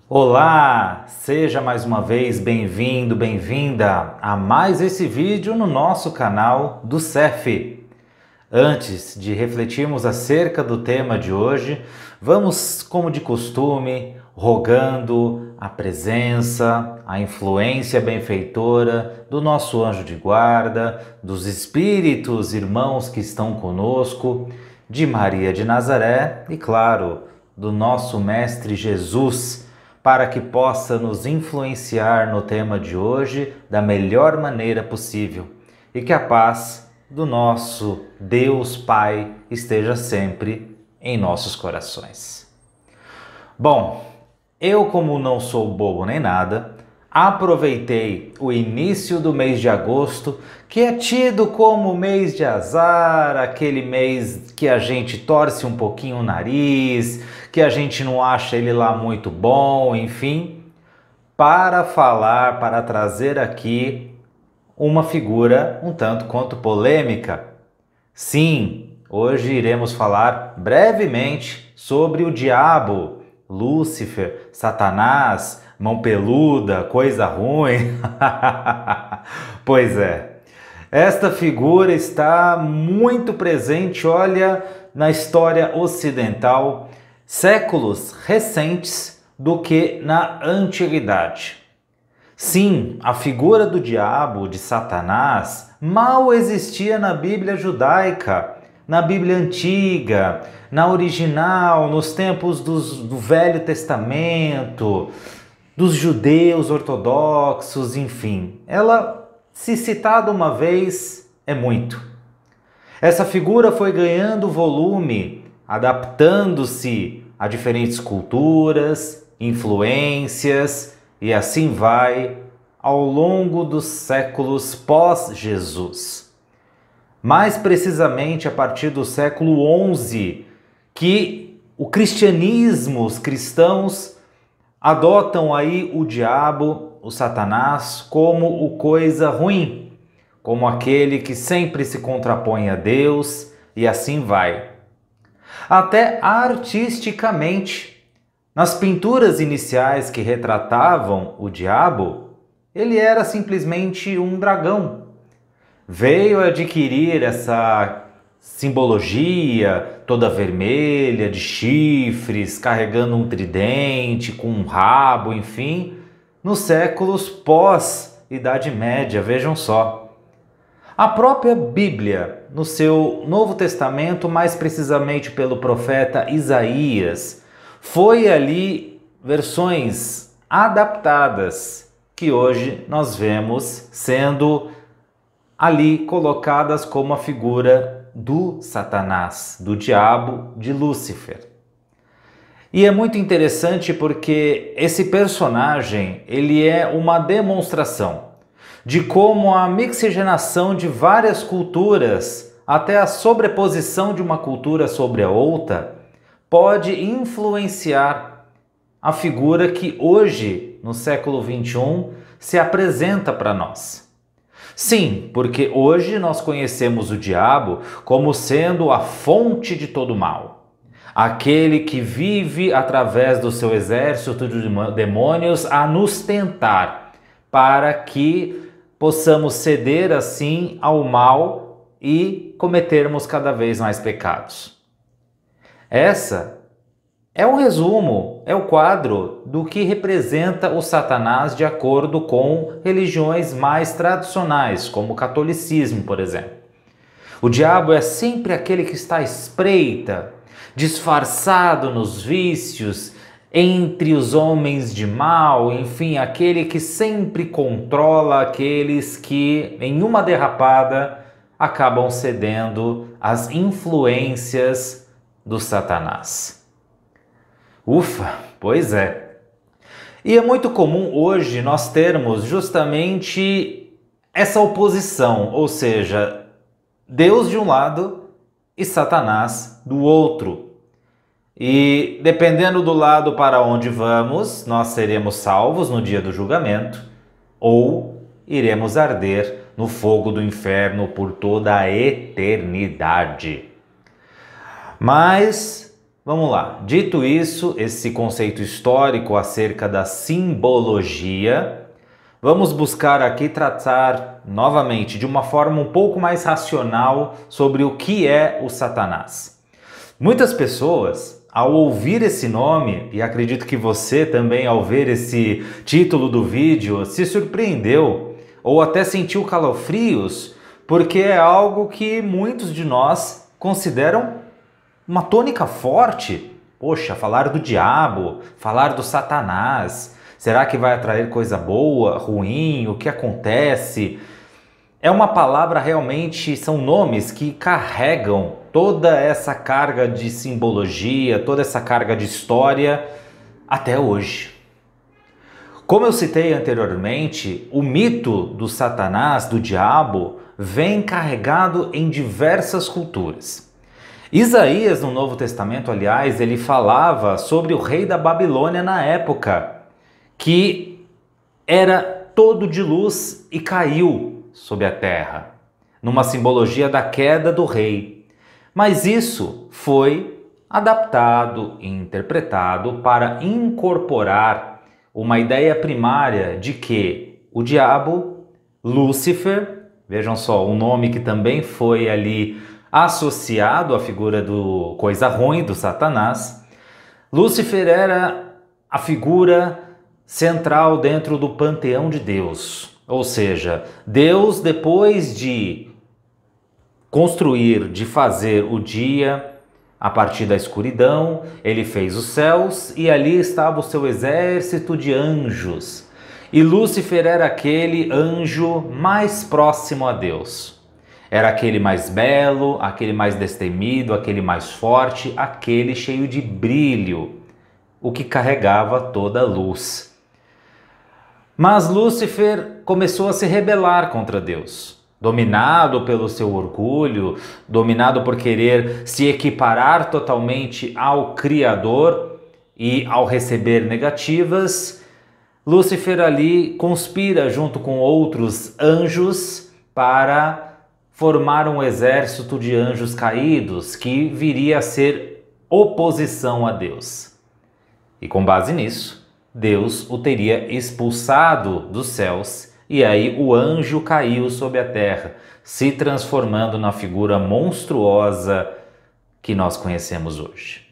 Olá, seja mais uma vez bem-vindo, bem-vinda a mais esse vídeo no nosso canal do CEF. Antes de refletirmos acerca do tema de hoje, vamos, como de costume, rogando a presença, a influência benfeitora do nosso anjo de guarda, dos espíritos irmãos que estão conosco, de Maria de Nazaré e, claro, do nosso Mestre Jesus, para que possa nos influenciar no tema de hoje da melhor maneira possível e que a paz do nosso Deus Pai esteja sempre em nossos corações. Bom, eu, como não sou bobo nem nada, aproveitei o início do mês de agosto, que é tido como mês de azar, aquele mês que a gente torce um pouquinho o nariz, que a gente não acha ele lá muito bom, enfim, para trazer aqui uma figura um tanto quanto polêmica. Sim, hoje iremos falar brevemente sobre o diabo, Lúcifer, Satanás, mão peluda, coisa ruim. Pois é, esta figura está muito presente, olha, na história ocidental, séculos recentes do que na antiguidade. Sim, a figura do diabo, de Satanás, mal existia na Bíblia judaica, na Bíblia antiga, na original, nos tempos do Velho Testamento, dos judeus ortodoxos, enfim. Ela, se citada uma vez, é muito. Essa figura foi ganhando volume, adaptando-se a diferentes culturas, influências, e assim vai ao longo dos séculos pós-Jesus. Mais precisamente a partir do século XI, que o cristianismo, os cristãos, adotam aí o diabo, o Satanás, como o coisa ruim, como aquele que sempre se contrapõe a Deus, e assim vai. Até artisticamente, nas pinturas iniciais que retratavam o diabo, ele era simplesmente um dragão. Veio adquirir essa simbologia toda vermelha, de chifres, carregando um tridente, com um rabo, enfim, nos séculos pós-Idade Média, vejam só. A própria Bíblia, no seu Novo Testamento, mais precisamente pelo profeta Isaías, foi ali versões adaptadas que hoje nós vemos sendo ali colocadas como a figura do Satanás, do diabo, de Lúcifer. E é muito interessante porque esse personagem, ele é uma demonstração de como a mixigenação de várias culturas, até a sobreposição de uma cultura sobre a outra, pode influenciar a figura que hoje, no século XXI, se apresenta para nós. Sim, porque hoje nós conhecemos o diabo como sendo a fonte de todo mal. Aquele que vive através do seu exército de demônios a nos tentar, para que possamos ceder assim ao mal e cometermos cada vez mais pecados. Essa é um resumo, é o quadro do que representa o Satanás de acordo com religiões mais tradicionais, como o catolicismo, por exemplo. O diabo é sempre aquele que está à espreita, disfarçado nos vícios, entre os homens de mal, enfim, aquele que sempre controla aqueles que, em uma derrapada, acabam cedendo às influências do Satanás. Ufa, pois é. E é muito comum hoje nós termos justamente essa oposição, ou seja, Deus de um lado e Satanás do outro. E dependendo do lado para onde vamos, nós seremos salvos no dia do julgamento ou iremos arder no fogo do inferno por toda a eternidade. Mas Vamos lá. Dito isso, esse conceito histórico acerca da simbologia, vamos buscar aqui tratar novamente de uma forma um pouco mais racional sobre o que é o Satanás. Muitas pessoas, ao ouvir esse nome, e acredito que você também ao ver esse título do vídeo, se surpreendeu ou até sentiu calafrios, porque é algo que muitos de nós consideram uma tônica forte. Poxa, falar do diabo, falar do Satanás, será que vai atrair coisa boa, ruim? O que acontece? É uma palavra realmente, são nomes que carregam toda essa carga de simbologia, toda essa carga de história até hoje. Como eu citei anteriormente, o mito do Satanás, do diabo, vem carregado em diversas culturas. Isaías, no Novo Testamento, aliás, ele falava sobre o rei da Babilônia na época, que era todo de luz e caiu sobre a terra, numa simbologia da queda do rei. Mas isso foi adaptado e interpretado para incorporar uma ideia primária de que o diabo, Lúcifer, vejam só, um nome que também foi ali associado à figura do coisa ruim, do Satanás, Lúcifer era a figura central dentro do panteão de Deus. Ou seja, Deus, depois de construir, de fazer o dia a partir da escuridão, ele fez os céus e ali estava o seu exército de anjos. E Lúcifer era aquele anjo mais próximo a Deus. Era aquele mais belo, aquele mais destemido, aquele mais forte, aquele cheio de brilho, o que carregava toda a luz. Mas Lúcifer começou a se rebelar contra Deus, dominado pelo seu orgulho, dominado por querer se equiparar totalmente ao Criador e ao receber negativas. Lúcifer ali conspira junto com outros anjos para formar um exército de anjos caídos que viria a ser oposição a Deus. E com base nisso, Deus o teria expulsado dos céus e aí o anjo caiu sobre a terra, se transformando na figura monstruosa que nós conhecemos hoje.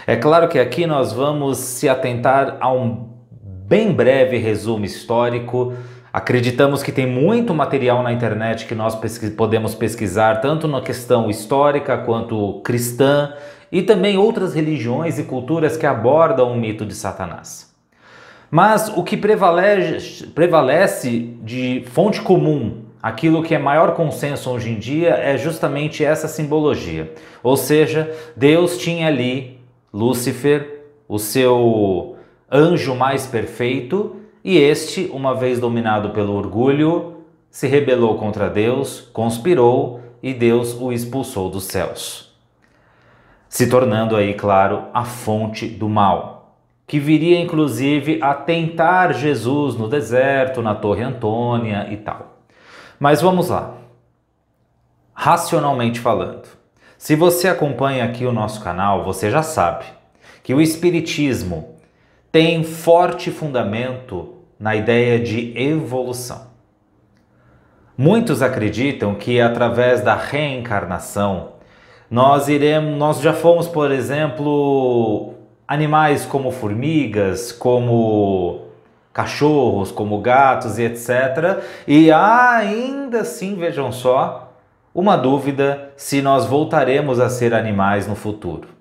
É claro que aqui nós vamos se atentar a um bem breve resumo histórico. Acreditamos que tem muito material na internet que nós podemos pesquisar, tanto na questão histórica quanto cristã, e também outras religiões e culturas que abordam o mito de Satanás. Mas o que prevalece de fonte comum, aquilo que é maior consenso hoje em dia, é justamente essa simbologia. Ou seja, Deus tinha ali Lúcifer, o seu anjo mais perfeito, e este, uma vez dominado pelo orgulho, se rebelou contra Deus, conspirou e Deus o expulsou dos céus, se tornando aí, claro, a fonte do mal, que viria inclusive a tentar Jesus no deserto, na Torre Antônia e tal. Mas vamos lá, racionalmente falando, se você acompanha aqui o nosso canal, você já sabe que o Espiritismo tem forte fundamento na ideia de evolução. Muitos acreditam que através da reencarnação nós já fomos, por exemplo, animais como formigas, como cachorros, como gatos e etc. E ainda assim, vejam só, uma dúvida se nós voltaremos a ser animais no futuro.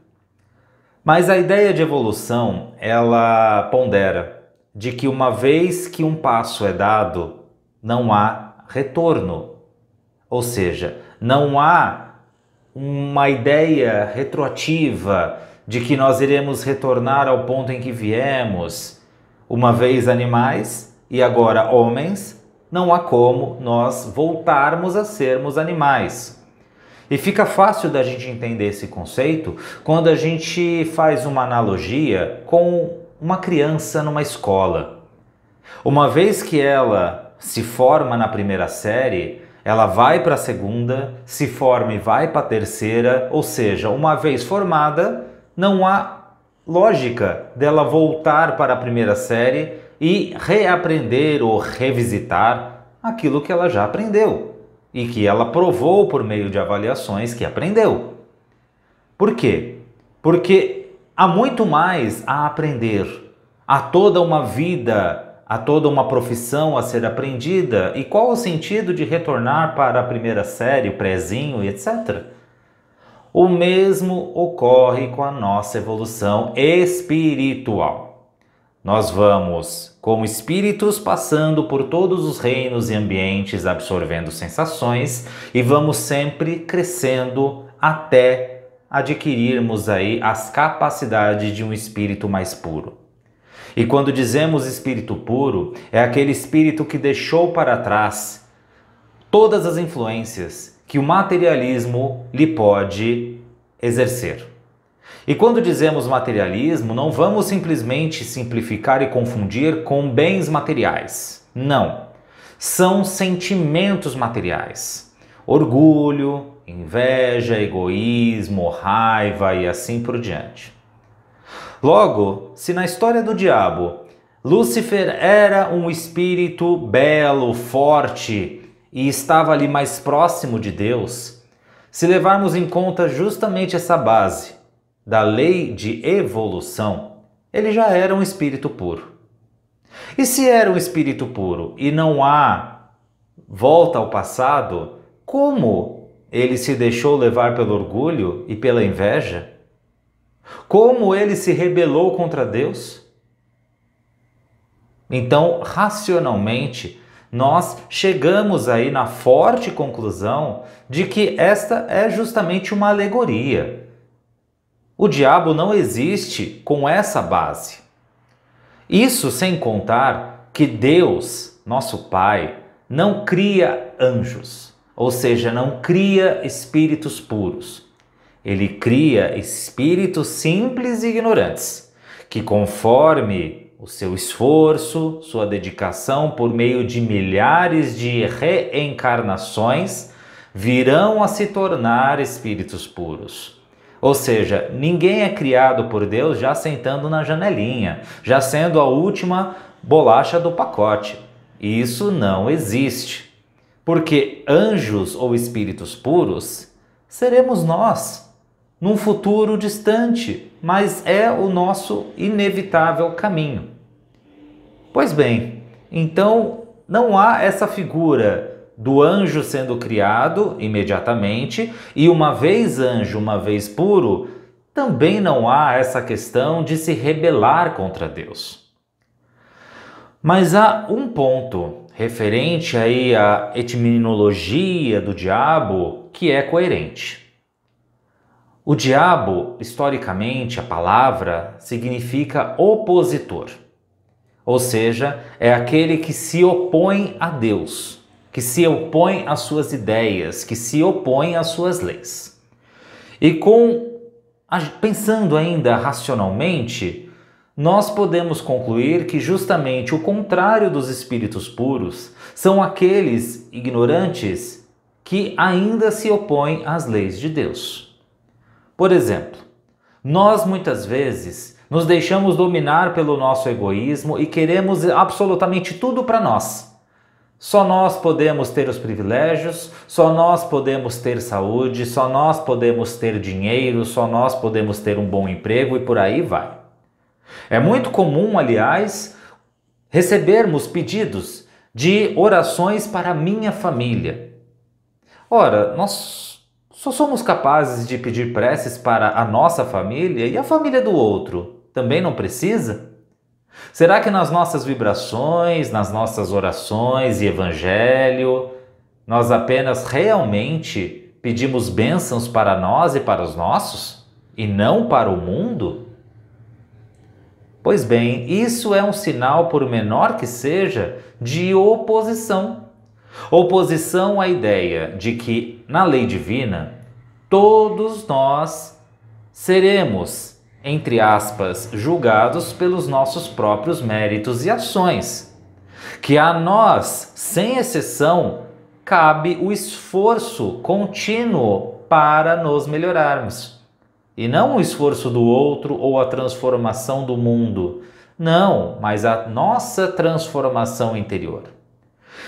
Mas a ideia de evolução, ela pondera de que uma vez que um passo é dado, não há retorno. Ou seja, não há uma ideia retroativa de que nós iremos retornar ao ponto em que viemos. Uma vez animais e agora homens, não há como nós voltarmos a sermos animais. E fica fácil da gente entender esse conceito quando a gente faz uma analogia com uma criança numa escola. Uma vez que ela se forma na primeira série, ela vai para a segunda, se forma e vai para a terceira, ou seja, uma vez formada, não há lógica dela voltar para a primeira série e reaprender ou revisitar aquilo que ela já aprendeu e que ela provou por meio de avaliações que aprendeu. Por quê? Porque há muito mais a aprender, há toda uma vida, há toda uma profissão a ser aprendida. E qual o sentido de retornar para a primeira série, o prézinho e etc.? O mesmo ocorre com a nossa evolução espiritual. Nós vamos, como espíritos, passando por todos os reinos e ambientes, absorvendo sensações e vamos sempre crescendo até adquirirmos aí as capacidades de um espírito mais puro. E quando dizemos espírito puro, é aquele espírito que deixou para trás todas as influências que o materialismo lhe pode exercer. E quando dizemos materialismo, não vamos simplesmente simplificar e confundir com bens materiais. Não. São sentimentos materiais. Orgulho, inveja, egoísmo, raiva e assim por diante. Logo, se na história do diabo, Lúcifer era um espírito belo, forte e estava ali mais próximo de Deus, se levarmos em conta justamente essa base da lei de evolução, ele já era um espírito puro. E se era um espírito puro e não há volta ao passado, como ele se deixou levar pelo orgulho e pela inveja? Como ele se rebelou contra Deus? Então, racionalmente, nós chegamos aí na forte conclusão de que esta é justamente uma alegoria. O diabo não existe com essa base. Isso sem contar que Deus, nosso Pai, não cria anjos, ou seja, não cria espíritos puros. Ele cria espíritos simples e ignorantes, que conforme o seu esforço, sua dedicação por meio de milhares de reencarnações, virão a se tornar espíritos puros. Ou seja, ninguém é criado por Deus já sentando na janelinha, já sendo a última bolacha do pacote. Isso não existe. Porque anjos ou espíritos puros seremos nós, num futuro distante, mas é o nosso inevitável caminho. Pois bem, então não há essa figura do anjo sendo criado imediatamente e uma vez anjo, uma vez puro, também não há essa questão de se rebelar contra Deus. Mas há um ponto referente aí à etimologia do diabo que é coerente. O diabo, historicamente, a palavra significa opositor. Ou seja, é aquele que se opõe a Deus, que se opõe às suas ideias, que se opõe às suas leis. E pensando ainda racionalmente, nós podemos concluir que justamente o contrário dos espíritos puros são aqueles ignorantes que ainda se opõem às leis de Deus. Por exemplo, nós muitas vezes nos deixamos dominar pelo nosso egoísmo e queremos absolutamente tudo para nós. Só nós podemos ter os privilégios, só nós podemos ter saúde, só nós podemos ter dinheiro, só nós podemos ter um bom emprego e por aí vai. É muito comum, aliás, recebermos pedidos de orações para a minha família. Ora, nós só somos capazes de pedir preces para a nossa família e a família do outro também não precisa? Será que nas nossas vibrações, nas nossas orações e evangelho, nós apenas realmente pedimos bênçãos para nós e para os nossos e não para o mundo? Pois bem, isso é um sinal, por menor que seja, de oposição. Oposição à ideia de que, na lei divina, todos nós seremos, entre aspas, julgados pelos nossos próprios méritos e ações. Que a nós, sem exceção, cabe o esforço contínuo para nos melhorarmos. e não o esforço do outro ou a transformação do mundo. Não, mas a nossa transformação interior.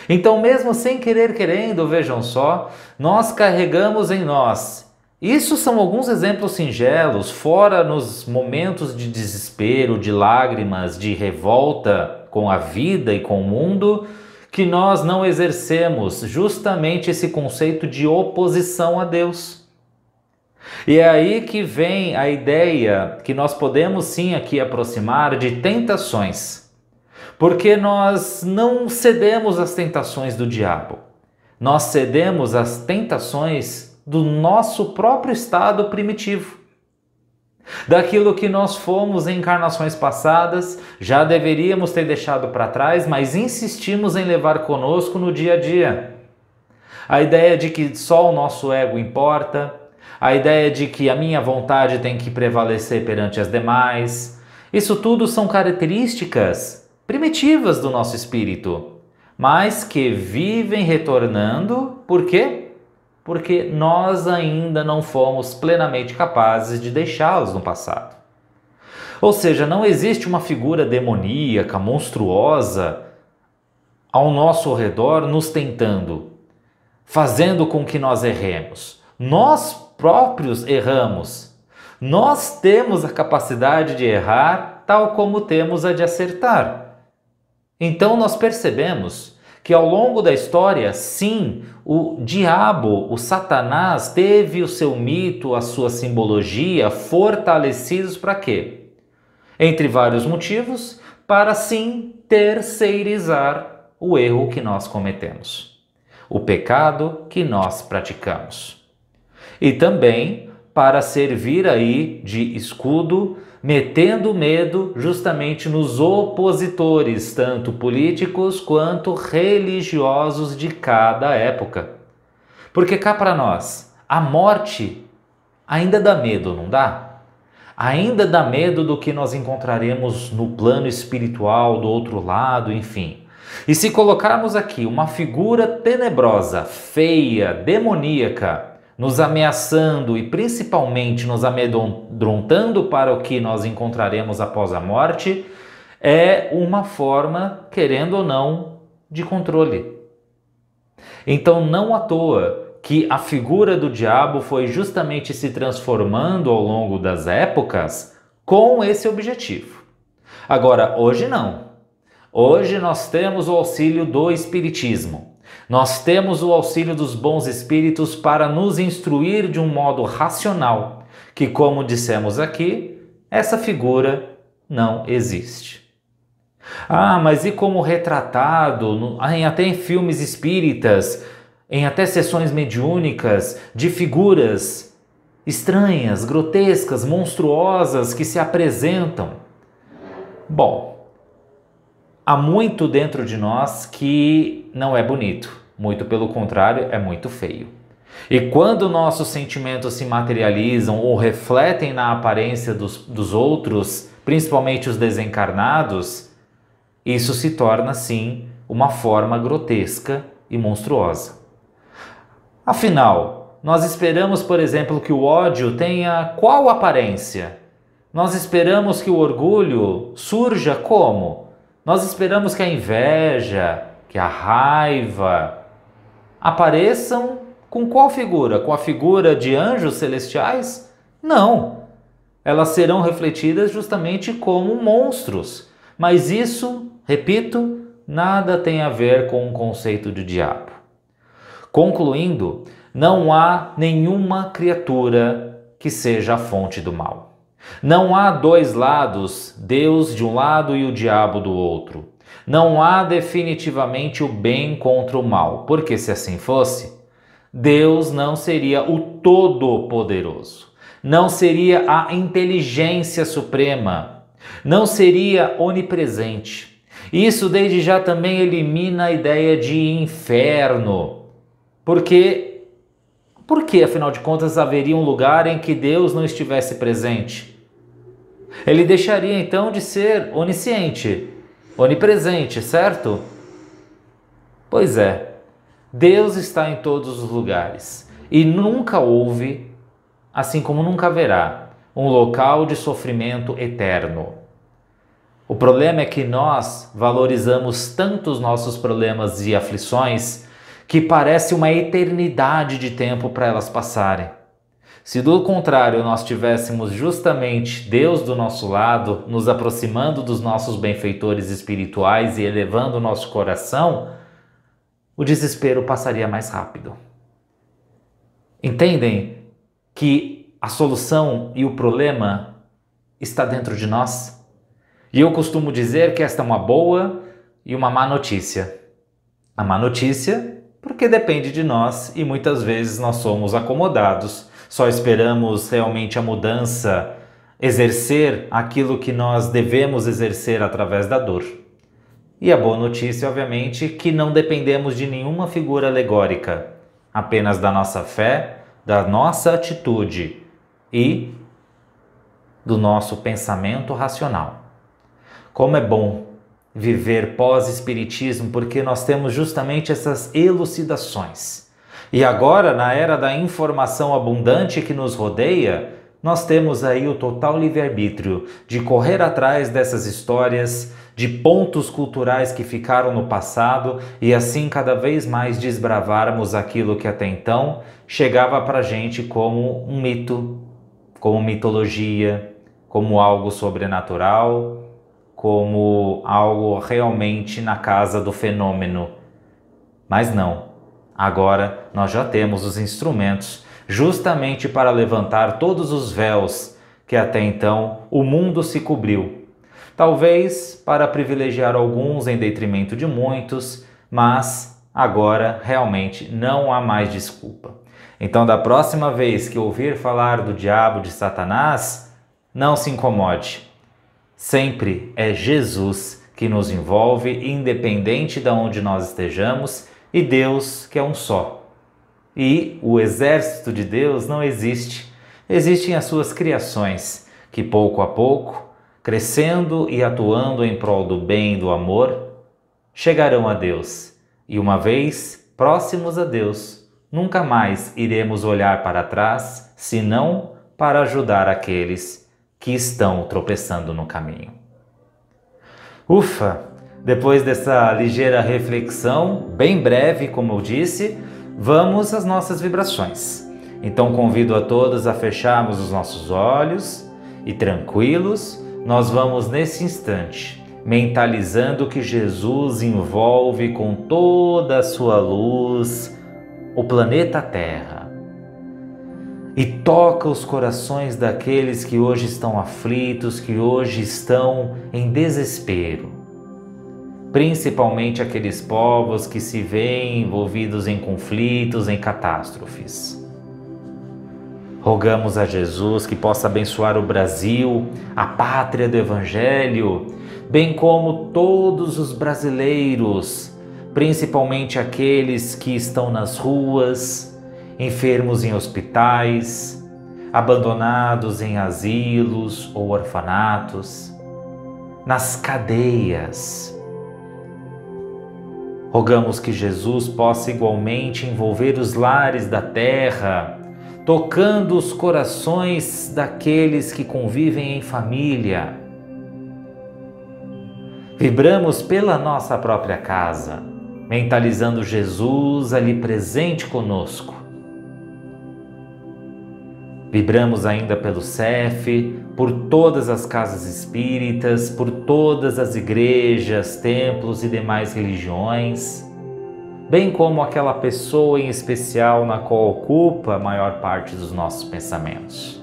Então, mesmo sem querer querendo, vejam só, nós carregamos em nós. Isso são alguns exemplos singelos, fora nos momentos de desespero, de lágrimas, de revolta com a vida e com o mundo, que nós não exercemos justamente esse conceito de oposição a Deus. E é aí que vem a ideia que nós podemos sim aqui aproximar de tentações, porque nós não cedemos às tentações do diabo, nós cedemos às tentações do nosso próprio estado primitivo. Daquilo que nós fomos em encarnações passadas, já deveríamos ter deixado para trás, mas insistimos em levar conosco no dia a dia. A ideia de que só o nosso ego importa, a ideia de que a minha vontade tem que prevalecer perante as demais. Isso tudo são características primitivas do nosso espírito, mas que vivem retornando, por quê? Porque nós ainda não fomos plenamente capazes de deixá-los no passado. Ou seja, não existe uma figura demoníaca, monstruosa, ao nosso redor nos tentando, fazendo com que nós erremos. Nós próprios erramos. Nós temos a capacidade de errar, tal como temos a de acertar. Então nós percebemos que ao longo da história, sim, o diabo, o Satanás, teve o seu mito, a sua simbologia fortalecidos para quê? Entre vários motivos, para sim terceirizar o erro que nós cometemos, o pecado que nós praticamos. E também para servir aí de escudo, metendo medo justamente nos opositores, tanto políticos quanto religiosos de cada época. Porque cá para nós, a morte ainda dá medo, não dá? Ainda dá medo do que nós encontraremos no plano espiritual, do outro lado, enfim. E se colocarmos aqui uma figura tenebrosa, feia, demoníaca, nos ameaçando e principalmente nos amedrontando para o que nós encontraremos após a morte, é uma forma, querendo ou não, de controle. Então não à toa que a figura do diabo foi justamente se transformando ao longo das épocas com esse objetivo. Agora, hoje não. Hoje nós temos o auxílio do Espiritismo. Nós temos o auxílio dos bons espíritos para nos instruir de um modo racional, que, como dissemos aqui, essa figura não existe. Ah, mas e como retratado, até em filmes espíritas, em até sessões mediúnicas, de figuras estranhas, grotescas, monstruosas que se apresentam? Bom, há muito dentro de nós que não é bonito. Muito pelo contrário, é muito feio. E quando nossos sentimentos se materializam ou refletem na aparência dos outros, principalmente os desencarnados, isso se torna, sim, uma forma grotesca e monstruosa. Afinal, nós esperamos, por exemplo, que o ódio tenha qual aparência? Nós esperamos que o orgulho surja como? Nós esperamos que a inveja, que a raiva apareçam com qual figura? Com a figura de anjos celestiais? Não. Elas serão refletidas justamente como monstros. Mas isso, repito, nada tem a ver com o conceito de diabo. Concluindo, não há nenhuma criatura que seja a fonte do mal. Não há dois lados, Deus de um lado e o diabo do outro. Não há definitivamente o bem contra o mal, porque se assim fosse, Deus não seria o Todo-Poderoso, não seria a inteligência suprema, não seria onipresente. Isso desde já também elimina a ideia de inferno, porque afinal de contas haveria um lugar em que Deus não estivesse presente? Ele deixaria então de ser onisciente, onipresente, certo? Pois é, Deus está em todos os lugares e nunca houve, assim como nunca haverá, um local de sofrimento eterno. O problema é que nós valorizamos tanto os nossos problemas e aflições que parece uma eternidade de tempo para elas passarem. Se do contrário nós tivéssemos justamente Deus do nosso lado, nos aproximando dos nossos benfeitores espirituais e elevando o nosso coração, o desespero passaria mais rápido. Entendem que a solução e o problema está dentro de nós? E eu costumo dizer que esta é uma boa e uma má notícia. A má notícia, porque depende de nós e muitas vezes nós somos acomodados, só esperamos realmente a mudança, exercer aquilo que nós devemos exercer através da dor. E a boa notícia, obviamente, que não dependemos de nenhuma figura alegórica, apenas da nossa fé, da nossa atitude e do nosso pensamento racional. Como é bom viver pós-espiritismo, porque nós temos justamente essas elucidações. E agora, na era da informação abundante que nos rodeia, nós temos aí o total livre-arbítrio de correr atrás dessas histórias, de pontos culturais que ficaram no passado e assim cada vez mais desbravarmos aquilo que até então chegava para a gente como um mito, como mitologia, como algo sobrenatural, como algo realmente na casa do fenômeno. Mas não, agora nós já temos os instrumentos justamente para levantar todos os véus que até então o mundo se cobriu. Talvez para privilegiar alguns em detrimento de muitos, mas agora realmente não há mais desculpa. Então, da próxima vez que ouvir falar do diabo, de Satanás, não se incomode. Sempre é Jesus que nos envolve, independente de onde nós estejamos, e Deus que é um só. E o exército de Deus não existe. Existem as suas criações, que pouco a pouco, crescendo e atuando em prol do bem e do amor, chegarão a Deus. E uma vez próximos a Deus, nunca mais iremos olhar para trás, senão para ajudar aqueles que estão tropeçando no caminho. Ufa! Depois dessa ligeira reflexão, bem breve, como eu disse, vamos às nossas vibrações. Então convido a todos a fecharmos os nossos olhos e tranquilos, nós vamos nesse instante, mentalizando que Jesus envolve com toda a sua luz o planeta Terra e toca os corações daqueles que hoje estão aflitos, que hoje estão em desespero, principalmente aqueles povos que se veem envolvidos em conflitos, em catástrofes. Rogamos a Jesus que possa abençoar o Brasil, a pátria do Evangelho, bem como todos os brasileiros, principalmente aqueles que estão nas ruas, enfermos em hospitais, abandonados em asilos ou orfanatos, nas cadeias. Rogamos que Jesus possa igualmente envolver os lares da terra, tocando os corações daqueles que convivem em família. Vibramos pela nossa própria casa, mentalizando Jesus ali presente conosco. Vibramos ainda pelo CEF, por todas as casas espíritas, por todas as igrejas, templos e demais religiões, bem como aquela pessoa em especial na qual ocupa a maior parte dos nossos pensamentos.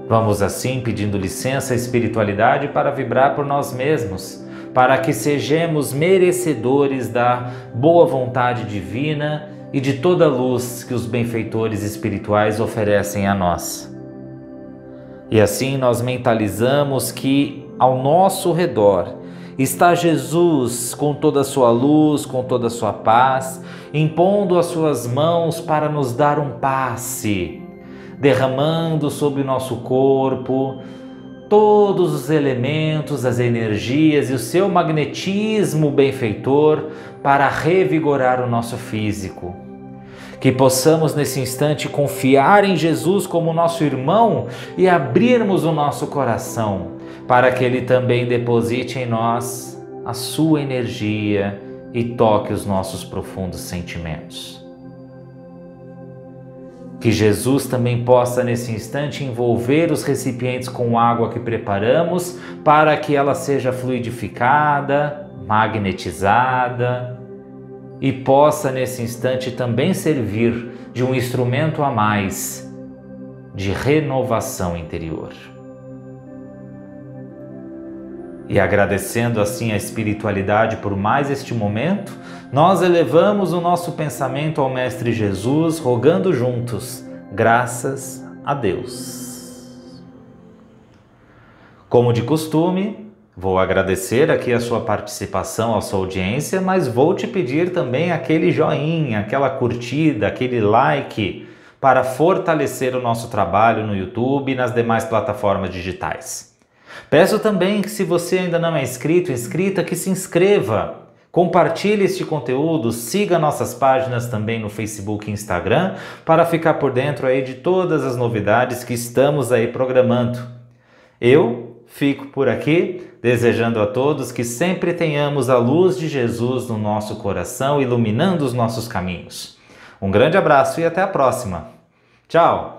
Vamos assim pedindo licença à espiritualidade para vibrar por nós mesmos, para que sejamos merecedores da boa vontade divina e de toda a luz que os benfeitores espirituais oferecem a nós. E assim nós mentalizamos que ao nosso redor está Jesus com toda a sua luz, com toda a sua paz, impondo as suas mãos para nos dar um passe, derramando sobre o nosso corpo todos os elementos, as energias e o seu magnetismo benfeitor para revigorar o nosso físico. Que possamos nesse instante confiar em Jesus como nosso irmão e abrirmos o nosso coração para que Ele também deposite em nós a sua energia e toque os nossos profundos sentimentos. Que Jesus também possa nesse instante envolver os recipientes com água que preparamos para que ela seja fluidificada, magnetizada, e possa nesse instante também servir de um instrumento a mais de renovação interior. E agradecendo assim a espiritualidade por mais este momento, nós elevamos o nosso pensamento ao Mestre Jesus, rogando juntos, graças a Deus. Como de costume, vou agradecer aqui a sua participação, a sua audiência, mas vou te pedir também aquele joinha, aquela curtida, aquele like para fortalecer o nosso trabalho no YouTube e nas demais plataformas digitais. Peço também que, se você ainda não é inscrita, que se inscreva, compartilhe este conteúdo, siga nossas páginas também no Facebook e Instagram para ficar por dentro aí de todas as novidades que estamos aí programando. Eu fico por aqui, desejando a todos que sempre tenhamos a luz de Jesus no nosso coração, iluminando os nossos caminhos. Um grande abraço e até a próxima. Tchau!